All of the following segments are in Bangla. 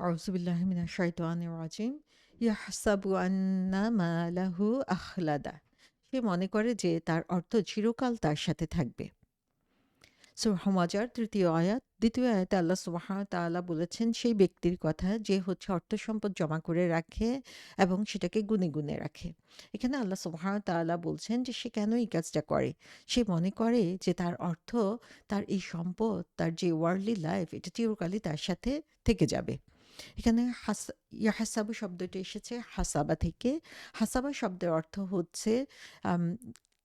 আউযুবিল্লাহি মিনাশ শাইতানির রাজিম। ইয়াহসাবু আন্না মালাহু আখলাদা। সে মনে করে যে তার অর্থ চিরকাল তার সাথে থাকবে। সূরা হুমাজার ৩য় আয়াত। ২য় আয়াতে আল্লাহ সুবহানাহু ওয়া তাআলা বলেছেন সেই ব্যক্তির কথা যে হচ্ছে অর্থ সম্পদ জমা করে রাখে এবং সেটাকে গুণে, গুণে রাখে। এখানে আল্লাহ সুবহানাহু ওয়া তাআলা বলছেন যে সে কেন এই কাজটা করে? সে মনে করে যে তার অর্থ, তার এই সম্পদ, তার যে ওয়ার্ল্ডলি লাইফ এটা চিরকালই তার সাথে থেকে যাবে। এখানে ইয়াহাসাবু শব্দটি এসেছে হাসাবা থেকে। হাসাবা শব্দের অর্থ হচ্ছে আম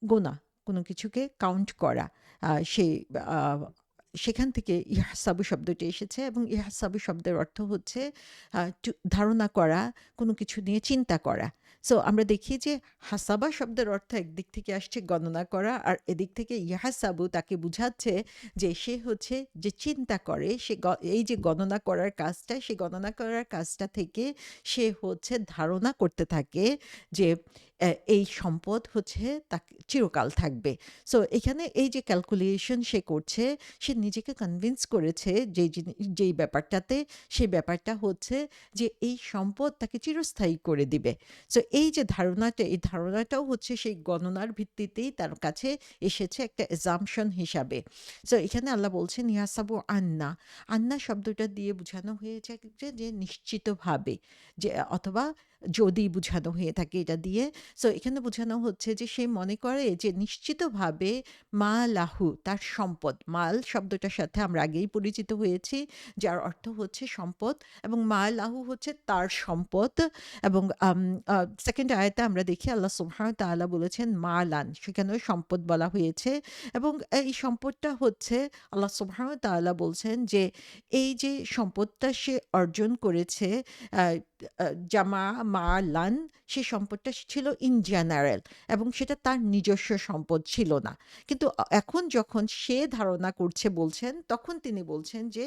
গোনা, কোনো কিছুকে কাউন্ট করা। আ সে আ সেখান থেকে ইহসাবু শব্দটি এসেছে এবং ইহসাবু শব্দের অর্থ হচ্ছে ধারণা করা, কোনো কিছু নিয়ে চিন্তা করা। সো আমরা দেখি যে হাসাবা শব্দের অর্থ একদিক থেকে আসছে গণনা করা, আর এদিক থেকে ইহসাবু তাকে বুঝাচ্ছে যে সে হচ্ছে যে চিন্তা করে, সে এই যে গণনা করার কাজটা, সে গণনা করার কাজটা থেকে সে হচ্ছে ধারণা করতে থাকে যে এই সম্পদ হচ্ছে তাকে চিরকাল থাকবে। সো এখানে এই যে ক্যালকুলেশন সে করছে, সে নিজেকে কনভিন্স করেছে যেই ব্যাপারটাতে, সেই ব্যাপারটা হচ্ছে যে এই সম্পদ তাকে চিরস্থায়ী করে দিবে। সো এই যে ধারণাটা, এই ধারণাটাও হচ্ছে সেই গণনার ভিত্তিতেই তার কাছে এসেছে একটা অ্যাজাম্পশন হিসাবে। সো এখানে আল্লাহ বলছেন ইয়াসাবু আন্না। আন্না শব্দটা দিয়ে বোঝানো হয়ে যাচ্ছে যে নিশ্চিতভাবে, যে অথবা যদি বোঝানো হয়ে থাকে এটা দিয়ে। সো এখানে বোঝানো হচ্ছে যে সে মনে করে যে নিশ্চিতভাবে মা লাহু তার সম্পদ। মাল শব্দটার সাথে আমরা আগেই পরিচিত হয়েছি, যার অর্থ হচ্ছে সম্পদ, এবং মা লাহু হচ্ছে তার সম্পদ। এবং সেকেন্ড আয়াতে আমরা দেখি আল্লাহ সুবহানাহু ওয়া তাআলা বলেছেন মালান, সেখানেও সম্পদ বলা হয়েছে। এবং এই সম্পদটা হচ্ছে আল্লাহ সুবহানাহু ওয়া তাআলা বলছেন যে এই যে সম্পদটা সে অর্জন করেছে, আহ, জামা মালান, সে সম্পদটা ছিল ইন জেনারেল এবং সেটা তার নিজস্ব সম্পদ ছিল না। কিন্তু এখন যখন সে ধারণা করছে বলছেন, তখন তিনি বলছেন যে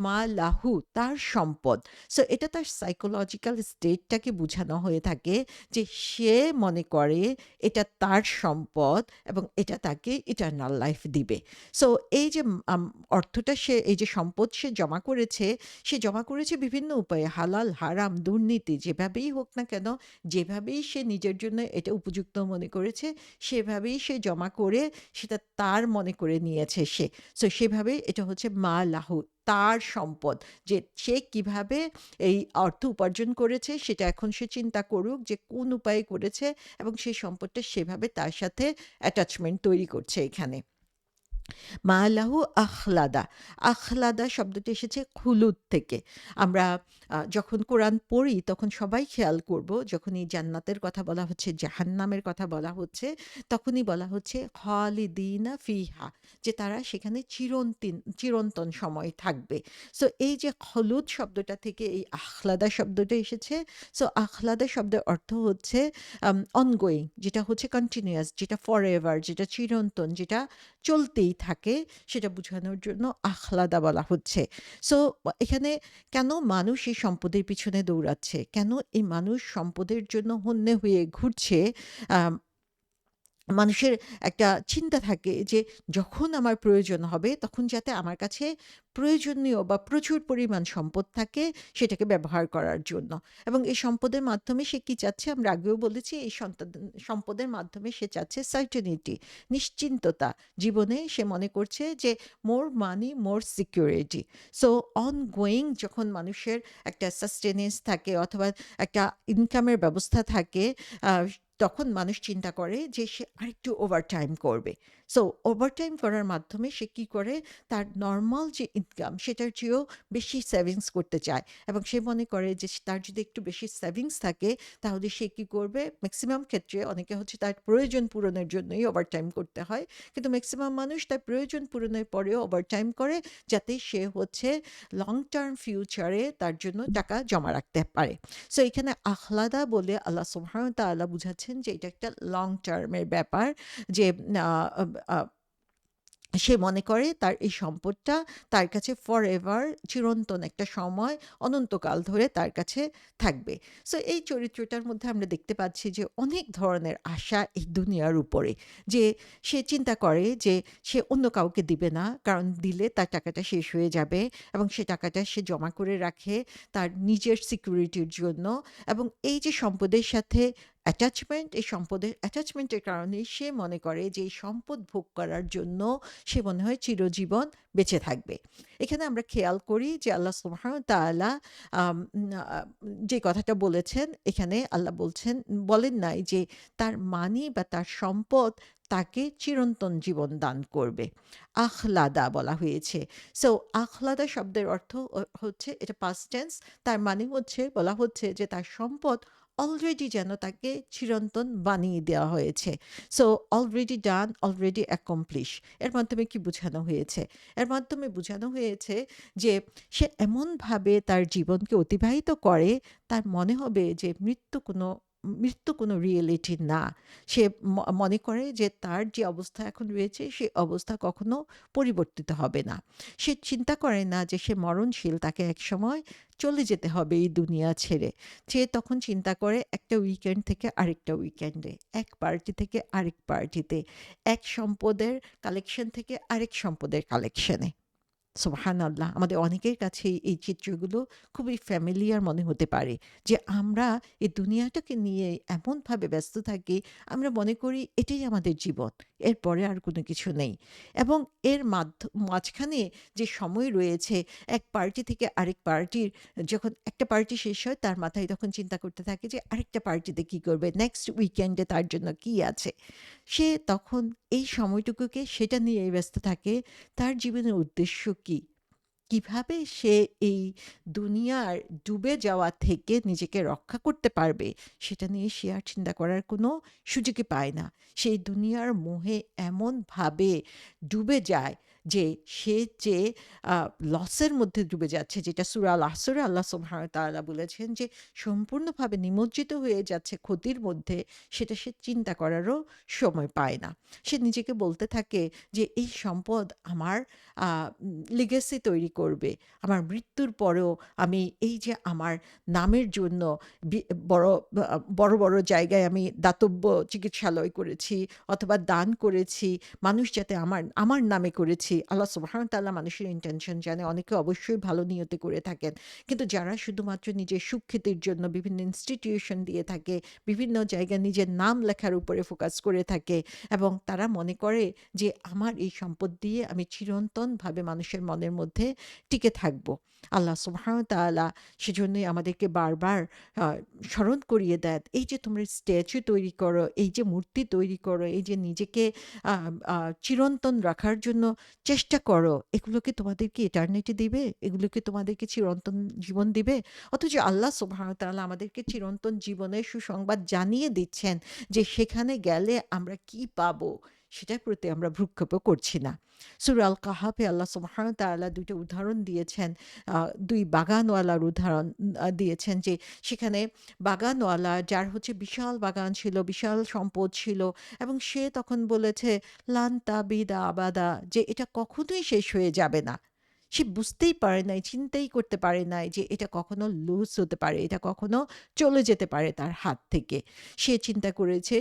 মা লাহু তার সম্পদ। সো এটা তার সাইকোলজিক্যাল স্টেটটাকে বোঝানো হয়ে থাকে যে সে মনে করে এটা তার সম্পদ এবং এটা তাকে ইটারনাল লাইফ দিবে। সো এই যে অর্থটা সে, এই যে সম্পদ সে জমা করেছে, সে জমা করেছে বিভিন্ন উপায়ে, হালাল হারাম দুর্নীতি যেভাবেই হোক না কেন, যেভাবেই সে নিজের জন্য এটা উপযুক্ত মনে করেছে, সেভাবেই সে জমা করে সেটা তার মনে করে নিয়েছে সে। সো সেভাবে এটা হচ্ছে মা লাহু তার সম্পদ। যে সে কিভাবে এই অর্থ উপার্জন করেছে সেটা এখন সে চিন্তা করুক যে কোন উপায়ে করেছে, এবং সেই সম্পদটা সেভাবে তার সাথে অ্যাটাচমেন্ট তৈরি করছে এখানে। মালাহু আখলাদা। আখলাদা শব্দটি এসেছে খুলুদ থেকে। আমরা যখন কোরআন পড়ি তখন সবাই খেয়াল করব, যখন এই জান্নাতের কথা বলা হচ্ছে, জাহান্নামের কথা বলা হচ্ছে, তখনই বলা হচ্ছে খালিদিনা ফিহা, যে তারা সেখানে চিরন্তন সময় থাকবে। সো এই যে হলুদ শব্দটা থেকে এই আখলাদা শব্দটা এসেছে। সো আখলাদা শব্দের অর্থ হচ্ছে অনগোয়িং, যেটা হচ্ছে কন্টিনিউয়াস, যেটা ফরএভার, যেটা চিরন্তন, যেটা চলতেই থাকে, সেটা বোঝানোর জন্য আহ্লাদা বলা হচ্ছে। সো এখানে কেন মানুষ এই সম্পদের পিছনে দৌড়াচ্ছে? কেন এই মানুষ সম্পদের জন্য হন্যে হয়ে ঘুরছে? আম মানুষের একটা চিন্তা থাকে যে যখন আমার প্রয়োজন হবে তখন যাতে আমার কাছে প্রয়োজনীয় বা প্রচুর পরিমাণ সম্পদ থাকে সেটাকে ব্যবহার করার জন্য। এবং এই সম্পদের মাধ্যমে সে কি চাচ্ছে, আমরা আগেও বলেছি, এই সম্পদের মাধ্যমে সে চাচ্ছে সার্টেনিটি, নিশ্চিন্ততা জীবনে। সে মনে করছে যে মোর মানি মোর সিকিউরিটি। সো অনগোয়িং যখন মানুষের একটা সাস্টেনেন্স থাকে অথবা একটা ইনকামের ব্যবস্থা থাকে, আহ, তখন মানুষ চিন্তা করে যে সে আরেকটু ওভারটাইম করবে। সো ওভারটাইম করার মাধ্যমে সে কি করে, তার নর্মাল যে ইনকাম সেটার চেয়েও বেশি সেভিংস করতে চায়। এবং সে মনে করে যে তার যদি একটু বেশি সেভিংস থাকে তাহলে সে কি করবে, ম্যাক্সিমাম ক্ষেত্রে অনেকে হচ্ছে তার প্রয়োজন পূরণের জন্যই ওভারটাইম করতে হয়, কিন্তু ম্যাক্সিমাম মানুষ তার প্রয়োজন পূরণের পরেও ওভারটাইম করে যাতে সে হচ্ছে লং টার্ম ফিউচারে তার জন্য টাকা জমা রাখতে পারে। সো এখানে আহ্লাদা বলে আল্লাহ সুবহানাহু ওয়া তাআলা বুঝাচ্ছেন যে এটা একটা লং টার্মের ব্যাপার, যে আ আ সে মনে করে তার এই সম্পদটা তার কাছে ফরএভার, চিরন্তন একটা সময়, অনন্তকাল ধরে তার কাছে থাকবে। সো এই চরিত্রটার মধ্যে আমরা দেখতে পাচ্ছি যে অনেক ধরনের আশা এই দুনিয়ার উপরে। যে সে চিন্তা করে যে সে অন্য কাউকে দিবে না, কারণ দিলে তার টাকাটা শেষ হয়ে যাবে, এবং সে টাকাটা সে জমা করে রাখে তার নিজের সিকিউরিটির জন্য। এবং এই যে সম্পদের সাথে অ্যাটাচমেন্ট, এই সম্পদের অ্যাটাচমেন্টের কারণেই সে মনে করে যে এই সম্পদ ভোগ করার জন্য সে মনে হয় চিরজীবন বেঁচে থাকবে। এখানে আমরা খেয়াল করি যে আল্লাহ সুবহানাহু ওয়া তাআলা আম আ যে কথাটা বলেছেন, এখানে আল্লাহ বলেন নাই যে তার মানি বা তার সম্পদ তাকে চিরন্তন জীবন দান করবে। আখলাদা বলা হয়েছে। সো আখলাদা শব্দের অর্থ হচ্ছে, এটা পাস্ট টেন্স। তার মানে হচ্ছে, বলা হচ্ছে যে তার সম্পদ অলরেডি যেন তাকে চিরন্তন বানিয়ে দেওয়া হয়েছে। So already done, already accomplish. এর মাধ্যমে কি বোঝানো হয়েছে? এর মাধ্যমে বোঝানো হয়েছে যে সে এমনভাবে তার জীবনকে অতিবাহিত করে, তার মনে হবে যে মৃত্যু কোনো রিয়েলিটি না। সে মনে করে যে তার যে অবস্থা এখন রয়েছে, সে অবস্থা কখনো পরিবর্তিত হবে না। সে চিন্তা করে না যে সে মরণশীল, তাকে একসময় চলে যেতে হবে এই দুনিয়া ছেড়ে। সে তখন চিন্তা করে একটা উইকেন্ড থেকে আরেকটা উইকেন্ডে, এক পার্টি থেকে আরেক পার্টিতে, এক সম্পদের কালেকশন থেকে আরেক সম্পদের কালেকশনে। সুবহানাল্লাহ! আমাদের অনেকের কাছেই এই চিত্রগুলো খুবই ফ্যামিলিয়ার মনে হতে পারে। যে আমরা এই দুনিয়াটাকে নিয়ে এমনভাবে ব্যস্ত থাকি, আমরা মনে করি এটাই আমাদের জীবন। এরপরে আর কোনো কিছু নেই। এবং এর মাঝখানে যে সময় রয়েছে, এক পার্টি থেকে আরেক পার্টির, যখন একটা পার্টি শেষ হয় তার মাথায় তখন চিন্তা করতে থাকে যে আরেকটা পার্টিতে কী করবে? নেক্সট উইকেন্ডে তার জন্য কী আছে? সে তখন এই সময়টুকুকে সেটা নিয়েই ব্যস্ত থাকে। তার জীবনের উদ্দেশ্য কী? কিভাবে সে এই দুনিয়ার ডুবে যাওয়া থেকে নিজেকে রক্ষা করতে পারবে, সেটা নিয়ে সে আর চিন্তা করার কোনো সুযোগই পায় না। সেই দুনিয়ার মোহে এমনভাবে ডুবে যায় যে সে যে লসের মধ্যে ডুবে যাচ্ছে, যেটা সূরা আল আসরে আল্লাহ সুবহানাহু ওয়া তাআলা বলেছেন যে সম্পূর্ণভাবে নিমজ্জিত হয়ে যাচ্ছে ক্ষতির মধ্যে, সেটা সে চিন্তা করারও সময় পায় না। সে নিজেকে বলতে থাকে যে এই সম্পদ আমার লিগ্যাসি তৈরি করবে। আমার মৃত্যুর পরেও আমি এই যে আমার নামের জন্য বি বড় বড় জায়গায় আমি দাতব্য চিকিৎসালয় করেছি অথবা দান করেছি। মানুষ যাতে আমার নামে করেছি। আল্লাহ সুবহানাহু ওয়া তাআলা মানুষের ইনটেনশন জানে। অনেকে অবশ্যই ভালো নিয়তে করে থাকেন। কিন্তু যারা শুধুমাত্র নিজের সুখ্যাতির জন্য বিভিন্ন ইনস্টিটিউশন দিয়ে থাকে, বিভিন্ন জায়গায় নিজের নাম লেখার উপরে ফোকাস করে থাকে, এবং তারা মনে করে যে আমার এই সম্পদ দিয়ে আমি চিরন্তনভাবে মানুষের মনের মধ্যে টিকে থাকব। আল্লাহ সুবহানাহু ওয়া তাআলা সেজন্যই আমাদেরকে বারবার আ স্মরণ করিয়ে দেন, এই যে তোমরা স্ট্যাচু তৈরি করো, এই যে মূর্তি তৈরি করো, এই যে নিজেকে আ আ চিরন্তন রাখার জন্য চেষ্টা করো, এগুলো কি তোমাদেরকে ইটারনিটি দিবে? এগুলো কি তোমাদেরকে চিরন্তন জীবন দিবে? অথচ আল্লাহ সুবহানাহু ওয়া তাআলা আমাদেরকে চিরন্তন জীবনের সুসংবাদ জানিয়ে দিচ্ছেন যে সেখানে গেলে আমরা কি পাবো? সেটার প্রতি আমরা ভ্রূক্ষেপও করছি না। সূরা আল কাহাফে আল্লাহ সুবহানাহু ওয়া তাআলা ২ টা উদাহরণ দিয়েছেন। ২ বাগানওয়ালার উদাহরণ দিয়েছেন যে সেখানে বাগানওয়ালা, যার হচ্ছে বিশাল বাগান ছিল, বিশাল সম্পদ ছিল, এবং সে তখন বলেছে লান তাবিদা আবাদা, যে এটা কখনোই শেষ হয়ে যাবে না। সে বুঝতেই পারে নাই, চিন্তাই করতে পারে নাই যে এটা কখনো লুজ হতে পারে, এটা কখনো চলে যেতে পারে তার হাত থেকে। সে চিন্তা করেছে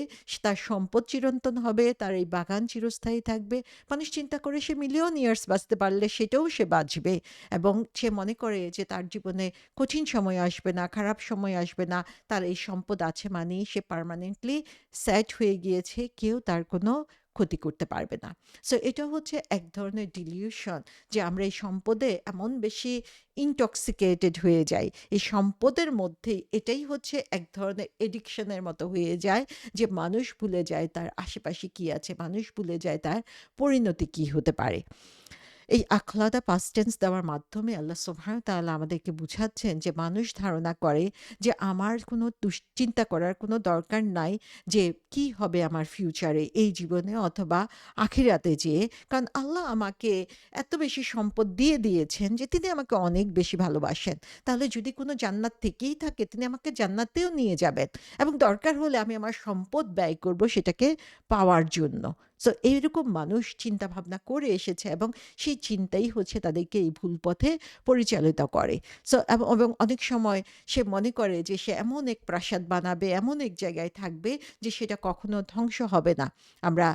তার সম্পদ চিরন্তন হবে, তার এই বাগান চিরস্থায়ী থাকবে। মানুষ চিন্তা করে সে মিলিয়ন ইয়ার্স বাঁচতে পারলে সেটাও সে বাঁচবে, এবং সে মনে করে যে তার জীবনে কঠিন সময় আসবে না, খারাপ সময় আসবে না। তার এই সম্পদ আছে মানেই সে পার্মানেন্টলি সেট হয়ে গিয়েছে, কেউ তার কোনো ক্ষতি করতে পারবে না। সো এটা হচ্ছে এক ধরনের ডিলিউশন, যে আমরা এই সম্পদে এমন বেশি ইনটক্সিকেটেড হয়ে যাই। এই সম্পদের মধ্যেই এটাই হচ্ছে এক ধরনের এডিকশনের মতো হয়ে যায়, যে মানুষ ভুলে যায় তার আশেপাশে কি আছে, মানুষ ভুলে যায় তার পরিণতি কি হতে পারে। এই আখলাদা পাস্ট টেন্স দেওয়ার মাধ্যমে আল্লাহ সুবহানাহু ওয়া তাআলা আমাদেরকে বুঝাচ্ছেন যে মানুষ ধারণা করে যে আমার কোনো দুশ্চিন্তা করার কোনো দরকার নাই যে কি হবে আমার ফিউচারে, এই জীবনে অথবা আখিরাতে যেয়ে। কারণ আল্লাহ আমাকে এত বেশি সম্পদ দিয়ে দিয়েছেন যে তিনি আমাকে অনেক বেশি ভালোবাসেন। তাহলে যদি কোনো জান্নাত থেকেই থাকে, তিনি আমাকে জান্নাতেও নিয়ে যাবেন, এবং দরকার হলে আমি আমার সম্পদ ব্যয় করব সেটাকে পাওয়ার জন্য। সো এইরকম মানুষ চিন্তা ভাবনা করে এসেছে এবং সেই চিন্তাই হচ্ছে তাদেরকে এই ভুল পথে পরিচালিত করে। সো এবং অনেক সময় সে মনে করে যে সে এমন এক প্রাসাদ বানাবে, এমন এক জায়গায় থাকবে যে সেটা কখনো ধ্বংস হবে না। আমরা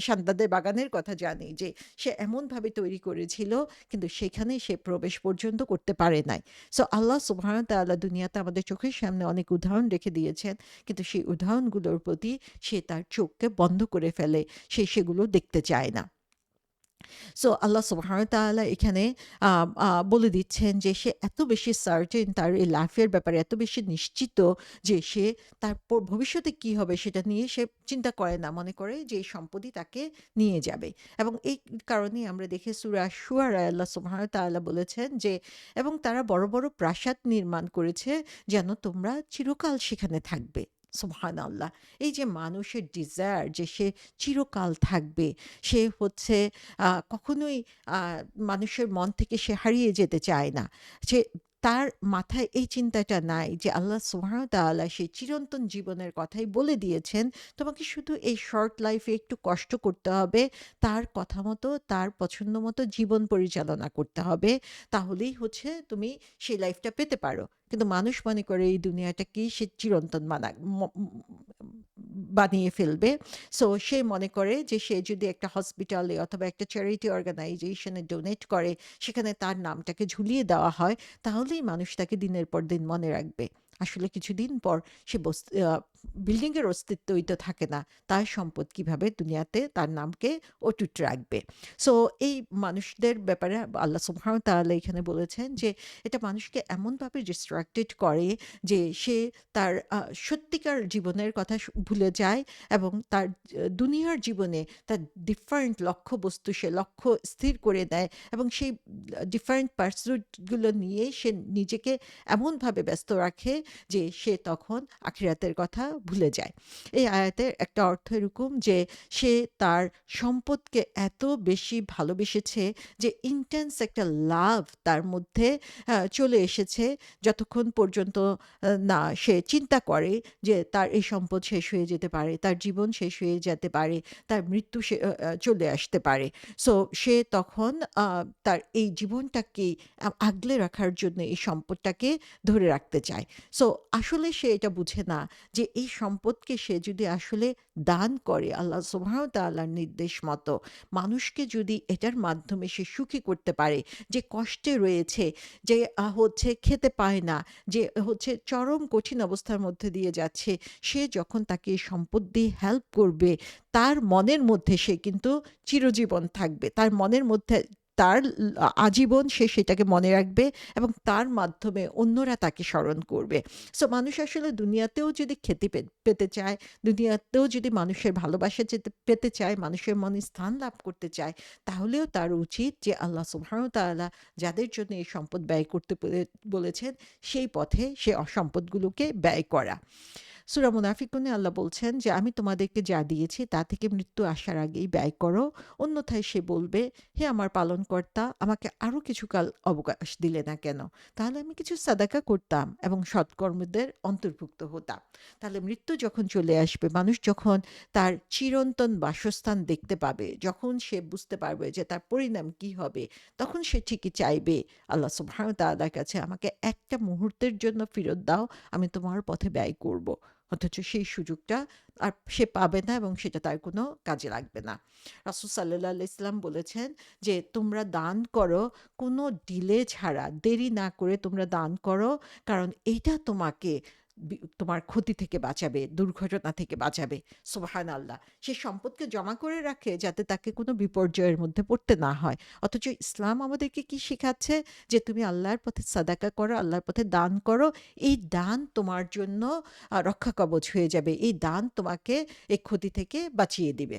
সাদ্দাদের বাগানের কথা জানি যে সে এমনভাবে তৈরি করেছিল কিন্তু সেখানে সে প্রবেশ পর্যন্ত করতে পারে নাই। সো আল্লাহ সুবহানাহু ওয়া তাআলা দুনিয়াতে আমাদের চোখের সামনে অনেক উদাহরণ রেখে দিয়েছেন। কিন্তু সেই উদাহরণগুলোর প্রতি সে তার চোখকে বন্ধ করে ফেলে। সে সেগুলো দেখতে চায় না। সো আল্লাহ সুবহানাহু ওয়া তাআলা এখানে আ আ বলে দিচ্ছেন যে সে এত বেশি সার্টেন তার এই লাইফের ব্যাপারে এত বেশি নিশ্চিত যে সে তার ভবিষ্যতে কি হবে সেটা নিয়ে সে চিন্তা করে না। মনে করে যে এই সম্পদই তাকে নিয়ে যাবে। এবং এই কারণেই আমরা দেখি সূরা শুআরায় আল্লাহ সুবহানাহু ওয়া তাআলা বলেছেন যে এবং তারা বড়, বড় প্রাসাদ নির্মাণ করেছে যেন তোমরা চিরকাল সেখানে থাকবে। সুবহানাল্লাহ! এই যে মানুষের ডিজায়ার যে সে চিরকাল থাকবে, সে হচ্ছে কখনোই আ মানুষের মন থেকে সে হারিয়ে যেতে চায় না। সে তার মাথায় এই চিন্তাটা নাই যে আল্লাহ সুবহানাহু ওয়া তাআলা সেই চিরন্তন জীবনের কথাই বলে দিয়েছেন, তোমাকে শুধু এই শর্ট লাইফে একটু কষ্ট করতে হবে। তার কথা মতো, তার পছন্দ মতো জীবন পরিচালনা করতে হবে। তাহলেই হচ্ছে তুমি সেই লাইফটা পেতে পারো। কিন্তু মানুষ মনে করে এই দুনিয়াটাকেই সে চিরন্তন বানিয়ে ফেলবে। সো সে মনে করে যে সে যদি একটা হসপিটালে অথবা একটা চ্যারিটি অর্গানাইজেশনে ডোনেট করে, সেখানে তার নামটাকে ঝুলিয়ে দেওয়া হয়, তাহলেই মানুষ তাকে দিনের পর দিন মনে রাখবে। আসলে কিছুদিন পর সে বিল্ডিংয়ের অস্তিত্বই তো থাকে না। তার সম্পদ কিভাবে দুনিয়াতে তার নামকে অটুট রাখবে? সো এই মানুষদের ব্যাপারে আল্লাহ সুবহানাহু ওয়া তাআলা এখানে বলেছেন যে এটা মানুষকে এমনভাবে ডিস্ট্রাক্টেড করে যে সে তার সত্যিকার জীবনের কথা ভুলে যায় এবং তার দুনিয়ার জীবনে তার ডিফারেন্ট লক্ষ্যবস্তু সে লক্ষ্য স্থির করে দেয় এবং সেই ডিফারেন্ট পার্সুটগুলো নিয়ে সে নিজেকে এমনভাবে ব্যস্ত রাখে যে সে তখন আখিরাতের কথা ভুলে যায়। এই আয়াতের একটা অর্থ এরকম যে সে তার সম্পদকে এত বেশি ভালোবেসেছে যে ইন্টেন্স একটা লাভ তার মধ্যে চলে এসেছে যতক্ষণ পর্যন্ত না সে চিন্তা করে যে তার এই সম্পদ শেষ হয়ে যেতে পারে, তার জীবন শেষ হয়ে যেতে পারে, তার মৃত্যু চলে আসতে পারে। সো সে তখন তার এই জীবনটাকেই আগলে রাখার জন্য এই সম্পদটাকে ধরে রাখতে চায়। সো আসলে সে এটা বুঝে না যে এই সম্পদকে সে যদি আসলে দান করে আল্লাহ সুবহানাহু ওয়া তাআলার নির্দেশ মতো, মানুষকে যদি এটার মাধ্যমে সে সুখী করতে পারে, যে কষ্টে রয়েছে, যে হচ্ছে খেতে পায় না, যে হচ্ছে চরম কঠিন অবস্থার মধ্যে দিয়ে যাচ্ছে, সে যখন তাকে এই সম্পদ দিয়ে হেল্প করবে, তার মনের মধ্যে সে কিন্তু চিরজীবন থাকবে। তার মনের মধ্যে তার আজীবন সে সেটাকে মনে রাখবে এবং তার মাধ্যমে অন্যরা তাকে স্মরণ করবে। সো মানুষ আসলে দুনিয়াতেও যদি খ্যাতি পেতে চায়, দুনিয়াতেও যদি মানুষের ভালোবাসা পেতে চায়, মানুষের মনে স্থান লাভ করতে চায়, তাহলেও তার উচিত যে আল্লাহ সুবহানাহু ওয়া তাআলা যাদের জন্য এই সম্পদ ব্যয় করতে বলেছেন, সেই পথে সে সম্পদগুলোকে ব্যয় করা। সূরা মুনাফিকুনে আল্লাহ বলছেন যে, "আমি তোমাদেরকে যা দিয়েছি তা থেকে মৃত্যু আসার আগেই ব্যয় করো।" অন্যথায় সে বলবে, "হে আমার পালনকর্তা, আমাকে আরো কিছুকাল অবকাশ দিলে না কেন? তাহলে আমি কিছু সাদাকা করতাম এবং সৎকর্মীদের অন্তর্ভুক্ত হতাম।" তাহলে মৃত্যু যখন চলে আসবে, মানুষ যখন তার চিরন্তন বাসস্থান দেখতে পাবে, যখন সে বুঝতে পারবে যে তার পরিণাম কি হবে, তখন সে ঠিকই চাইবে আল্লাহ সুবহানাহু ওয়া তাআলার কাছে, "আমাকে একটা মুহূর্তের জন্য ফেরত দাও, আমি তোমার পথে ব্যয় করব।" অথচ সেই সুযোগটা আর সে পাবে না এবং সেটা তার কোনো কাজে লাগবে না। রাসূল সাল্লাল্লাহু আলাইহি ওয়াসাল্লাম বলেছেন যে, "তোমরা দান করো কোনো ডিলে ছাড়া, দেরি না করে তোমরা দান করো। কারণ এইটা তোমাকে তোমার ক্ষতি থেকে বাঁচাবে, দুর্ঘটনা থেকে বাঁচাবে।" সুবহানাল্লাহ! সে সম্পদকে জমা করে রাখে যাতে তাকে কোনো বিপর্যয়ের মধ্যে পড়তে না হয়। অথচ ইসলাম আমাদেরকে কি শিখাচ্ছে? যে তুমি আল্লাহর পথে সাদাকা করো, আল্লাহর পথে দান করো। এই দান তোমার জন্য রক্ষা কবচ হয়ে যাবে। এই দান তোমাকে এই ক্ষতি থেকে বাঁচিয়ে দিবে।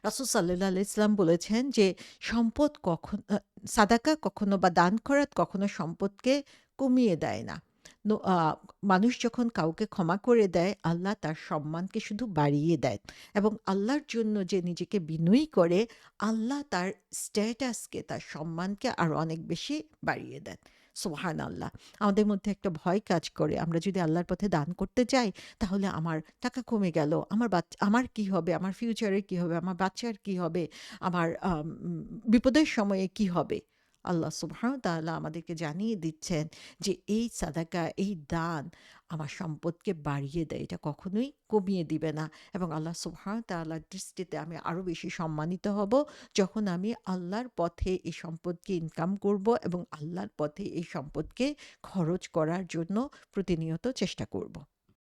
রাসূল সাল্লাল্লাহু আলাইহি ওয়াসাল্লাম বলেছেন যে, সম্পদ সাদাকা কখনো বা দান খয়রাত কখনো সম্পদকে কমিয়ে দেয় না। নো মানুষ যখন কাউকে ক্ষমা করে দেয়, আল্লাহ তার সম্মানকে শুধু বাড়িয়ে দেন এবং আল্লাহর জন্য যে নিজেকে বিনয়ী করে, আল্লাহ তার স্ট্যাটাসকে, তার সম্মানকে আরো অনেক বেশি বাড়িয়ে দেন। সুবহানাল্লাহ! আমাদের মধ্যে একটা ভয় কাজ করে। আমরা যদি আল্লাহর পথে দান করতে যাই, তাহলে আমার টাকা কমে গেল, আমার কি হবে? আমার ফিউচারে কি হবে? আমার বাচ্চার কি হবে? আমার বিপদের সময়ে কি হবে? আল্লাহ সুবহানাহু ওয়া তাআলা আমাদেরকে জানিয়ে দিচ্ছেন যে এই সাদাকা, এই দান আমার সম্পদকে বাড়িয়ে দেয়। এটা কখনোই কমিয়ে দিবে না এবং আল্লাহ সুবহানাহু ওয়া তাআলার দৃষ্টিতে আমি আরো বেশি সম্মানিত হব, যখন আমি আল্লাহর পথে এই সম্পদকে ইনকাম করব এবং আল্লাহর পথে এই সম্পদকে খরচ করার জন্য প্রতিনিয়ত চেষ্টা করব।